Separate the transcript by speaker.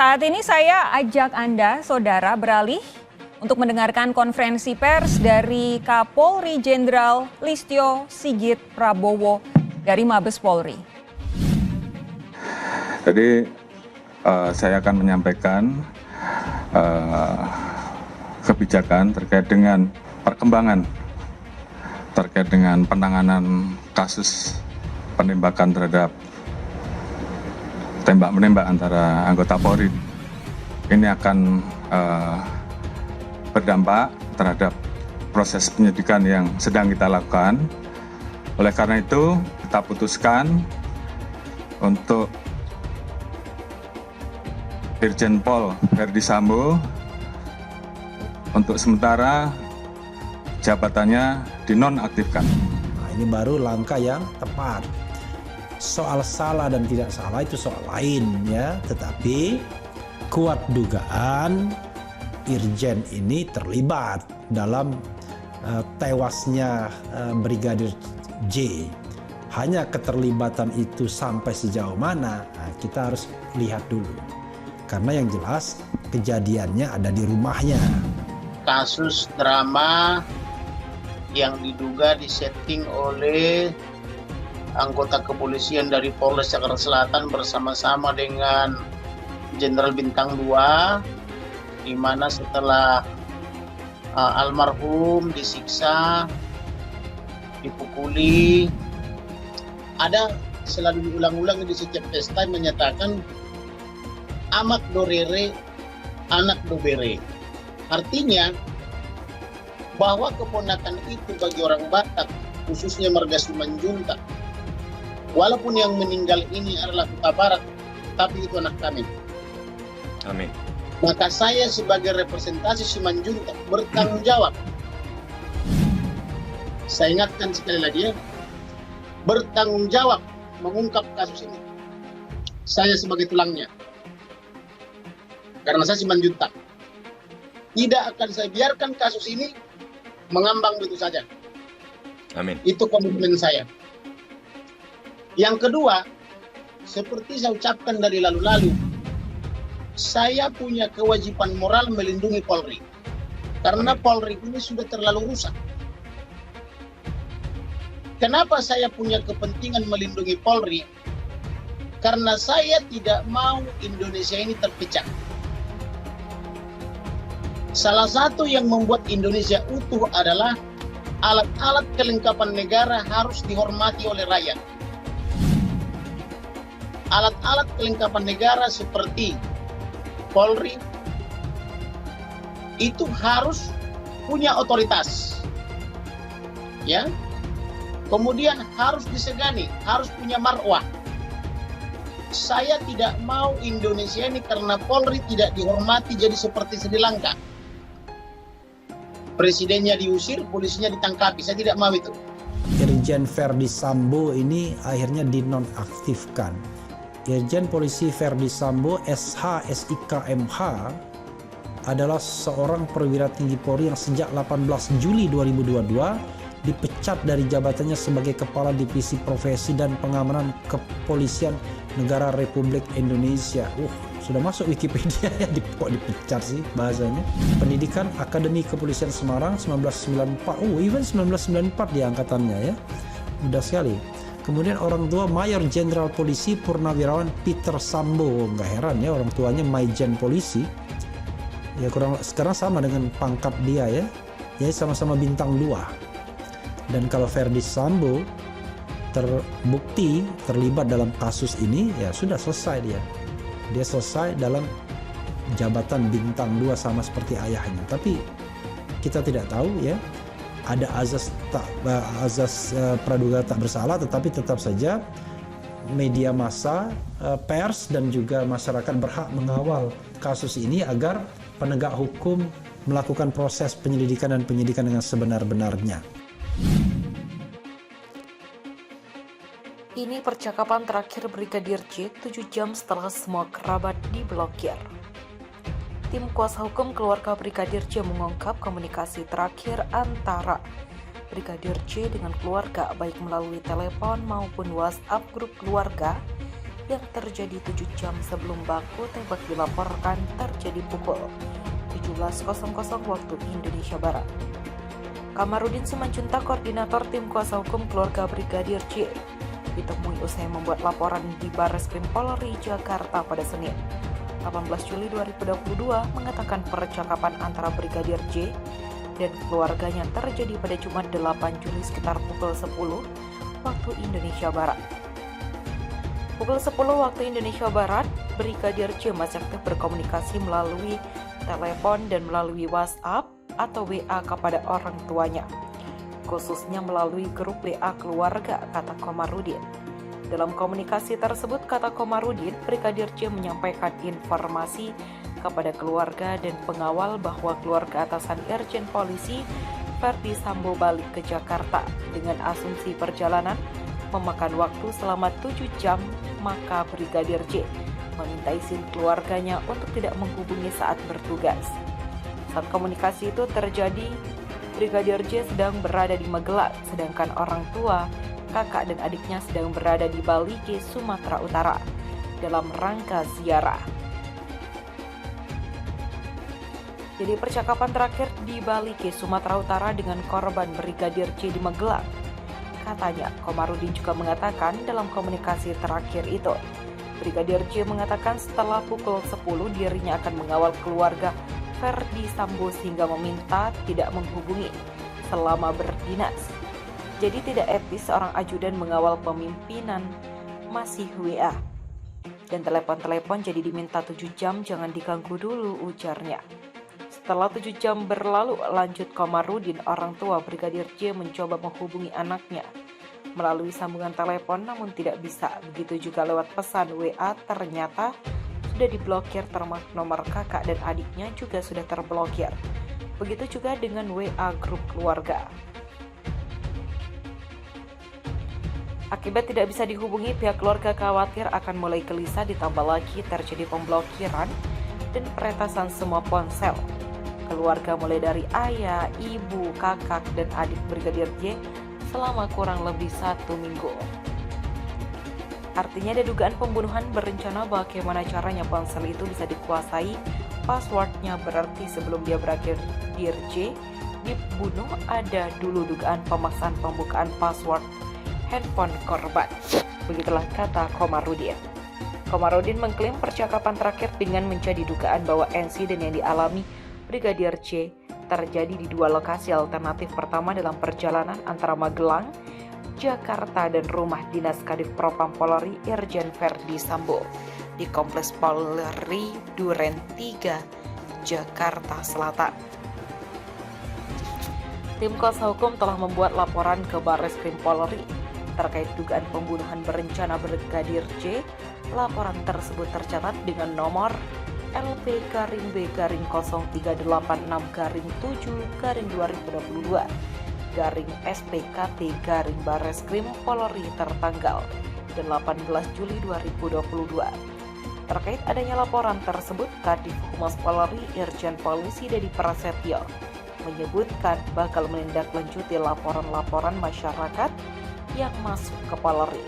Speaker 1: Saat ini saya ajak Anda, saudara, beralih untuk mendengarkan konferensi pers dari Kapolri Jenderal Listio Sigit Prabowo dari Mabes Polri.
Speaker 2: Jadi saya akan menyampaikan kebijakan terkait dengan perkembangan terkait dengan penanganan kasus penembakan terhadap tembak-menembak antara anggota Polri. Ini akan berdampak terhadap proses penyidikan yang sedang kita lakukan. Oleh karena itu, kita putuskan untuk Irjen Pol Verdi Sambo untuk sementara jabatannya dinonaktifkan.
Speaker 3: Nah, ini baru langkah yang tepat. Soal salah dan tidak salah itu soal lain ya, tetapi kuat dugaan Irjen ini terlibat dalam tewasnya Brigadir J. Hanya keterlibatan itu sampai sejauh mana, nah, kita harus lihat dulu. Karena yang jelas kejadiannya ada di rumahnya.
Speaker 4: Kasus drama yang diduga disetting oleh anggota kepolisian dari Polres Jakarta Selatan bersama-sama dengan Jenderal Bintang 2, di mana setelah almarhum disiksa, dipukuli, ada selalu diulang-ulang di setiap pesta menyatakan amak dorere, anak dobere. Artinya bahwa keponakan itu bagi orang Batak, khususnya marga Simanjuntak, walaupun yang meninggal ini adalah Huta Barat, tapi itu anak kami.
Speaker 5: Amin.
Speaker 4: Maka saya sebagai representasi Simanjuntak bertanggung jawab. Saya ingatkan sekali lagi ya, bertanggung jawab mengungkap kasus ini. Saya sebagai tulangnya. Karena saya Simanjuntak. Tidak akan saya biarkan kasus ini mengambang begitu saja.
Speaker 5: Amin.
Speaker 4: Itu komitmen saya. Yang kedua, seperti saya ucapkan dari lalu-lalu, saya punya kewajiban moral melindungi Polri. Karena Polri ini sudah terlalu rusak. Kenapa saya punya kepentingan melindungi Polri? Karena saya tidak mau Indonesia ini terpecah. Salah satu yang membuat Indonesia utuh adalah alat-alat kelengkapan negara harus dihormati oleh rakyat. Alat-alat kelengkapan negara seperti Polri itu harus punya otoritas, ya. Kemudian harus disegani, harus punya marwah. Saya tidak mau Indonesia ini karena Polri tidak dihormati jadi seperti Sri Lanka. Presidennya diusir, polisinya ditangkapi. Saya tidak mau itu.
Speaker 3: Irjen Verdi Sambo ini akhirnya dinonaktifkan. Irjen Polisi Verdi Sambo SH SIK MH adalah seorang perwira tinggi Polri yang sejak 18 Juli 2022 dipecat dari jabatannya sebagai Kepala Divisi Profesi dan Pengamanan Kepolisian Negara Republik Indonesia. Sudah masuk Wikipedia ya, kok dipecat sih bahasanya. Pendidikan Akademi Kepolisian Semarang 1994. Even 1994 di angkatannya ya. Mudah sekali. Kemudian orang tua Mayor Jenderal Polisi Purnawirawan Peter Sambo. Nggak heran ya orang tuanya Maijen Polisi. Ya sekarang sama dengan pangkat dia ya. Ya sama-sama bintang 2. Dan kalau Verdi Sambo terbukti terlibat dalam kasus ini, ya sudah selesai dia. Dia selesai dalam jabatan bintang 2 sama seperti ayahnya. Tapi kita tidak tahu ya, ada azas praduga tak bersalah, tetapi tetap saja media massa, pers dan juga masyarakat berhak mengawal kasus ini agar penegak hukum melakukan proses penyelidikan dan penyidikan dengan sebenar-benarnya.
Speaker 6: Ini percakapan terakhir Brigadir J 7 jam setelah semua kerabat diblokir. Tim kuasa hukum keluarga Brigadir J mengungkap komunikasi terakhir antara Brigadir J dengan keluarga baik melalui telepon maupun WhatsApp grup keluarga yang terjadi 7 jam sebelum baku tembak dilaporkan terjadi pukul 17.00 waktu Indonesia Barat. Kamarudin Simanjuntak, koordinator tim kuasa hukum keluarga Brigadir J, ditemui usai membuat laporan di Barreskrim Polri Jakarta pada Senin, 18 Juli 2022 mengatakan percakapan antara Brigadir J dan keluarganya terjadi pada Jumat 8 Juli sekitar pukul 10 waktu Indonesia Barat. Pukul 10 waktu Indonesia Barat, Brigadir J masih aktif berkomunikasi melalui telepon dan melalui WhatsApp atau WA kepada orang tuanya, khususnya melalui grup WA keluarga, kata Komarudin. Dalam komunikasi tersebut, kata Komarudin, Brigadir J menyampaikan informasi kepada keluarga dan pengawal bahwa keluarga atasan Irjen Polisi Ferdi Sambo balik ke Jakarta dengan asumsi perjalanan memakan waktu selama 7 jam, maka Brigadir J meminta izin keluarganya untuk tidak menghubungi saat bertugas. Saat komunikasi itu terjadi, Brigadir J sedang berada di Magelang, sedangkan orang tua, kakak dan adiknya sedang berada di Bali, Sumatera Utara dalam rangka ziarah. Jadi percakapan terakhir di Bali, Sumatera Utara dengan korban Brigadir J di Magelang. Katanya, Komarudin juga mengatakan dalam komunikasi terakhir itu, Brigadir J mengatakan setelah pukul 10 dirinya akan mengawal keluarga Ferdi Sambo sehingga meminta tidak menghubungi selama berdinas. Jadi tidak etis seorang ajudan mengawal pemimpinan masih WA. Dan telepon-telepon jadi diminta 7 jam, jangan diganggu dulu, ujarnya. Setelah 7 jam berlalu, lanjut Komarudin, orang tua Brigadir J mencoba menghubungi anaknya melalui sambungan telepon namun tidak bisa. Begitu juga lewat pesan WA ternyata sudah diblokir, termasuk nomor kakak dan adiknya juga sudah terblokir. Begitu juga dengan WA grup keluarga. Akibat tidak bisa dihubungi, pihak keluarga khawatir akan mulai gelisah, ditambah lagi terjadi pemblokiran dan peretasan semua ponsel. Keluarga mulai dari ayah, ibu, kakak, dan adik Brigadir J selama kurang lebih 1 minggu. Artinya ada dugaan pembunuhan berencana. Bagaimana caranya ponsel itu bisa dikuasai passwordnya, berarti sebelum dia Brigadir J dibunuh ada dulu dugaan pemaksaan pembukaan password handphone korban. Begitulah kata Komarudin. Komarudin mengklaim percakapan terakhir dengan menjadi dugaan bahwa insiden yang dialami Brigadir J terjadi di 2 lokasi alternatif. Pertama dalam perjalanan antara Magelang, Jakarta dan rumah dinas Kadif Propam Polri Irjen Ferdi Sambo di Kompleks Polri Duren 3, Jakarta Selatan. Tim kuasa hukum telah membuat laporan ke Barreskrim Polri terkait dugaan pembunuhan berencana Brigadir J. Laporan tersebut tercatat dengan nomor LP-B-0386-7-2022 SPKT-Barreskrim Polri tertanggal 18 Juli 2022. Terkait adanya laporan tersebut, Kadif Humas Polri Irjen Polisi Dedi Prasetyo menyebutkan bakal menindaklanjuti laporan-laporan masyarakat yang masuk ke Polri.